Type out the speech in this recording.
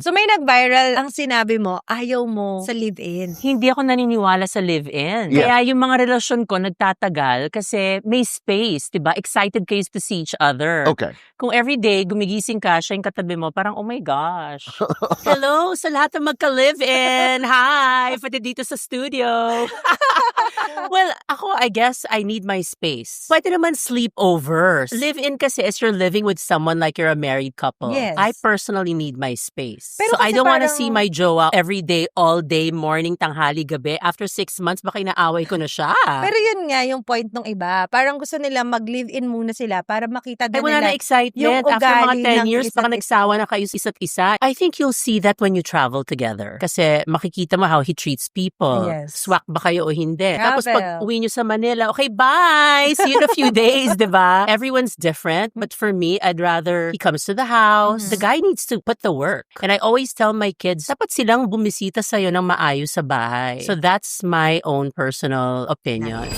So may nag-viral ang sinabi mo, ayaw mo sa live-in. Hindi ako naniniwala sa live-in. Yeah. Kaya yung mga relasyon ko nagtatagal kasi may space, 'di ba? Excited kayo to see each other. Okay. Kung everyday gumigising ka, siya yung katabi mo, parang oh my gosh. Hello sa lahat ng magka-live-in. Hi! Pati dito sa studio. Well, ako, I guess I need my space. Pwede naman sleepovers. Live-in kasi is you're living with someone like you're a married couple. Yes. I personally need my space. Pero So I kasi don't wanna parang- see my jowa every day, all day, morning, tanghali, gabi. After 6 months, baka inaaway ko na siya. Pero yun nga yung point ng iba. Parang gusto nila mag-live-in muna sila para makita Ay, din wala nila na excitement. yung After mga ugali 10 ng years, baka isa't nagsawa na kayo sa isa't isa. I think you'll see that when you travel together. Kasi makikita mo how he treats people. Yes. Swak ba kayo o hindi? Tapos pag Travel. uwi nyo sa Manila, okay, bye! See you in a few days, di ba? Everyone's different. But for me, I'd rather he comes to the house. Mhm. The guy needs to put the work. And I always tell my kids, dapat silang bumisita sa'yo ng maayos sa bahay. So that's my own personal opinion.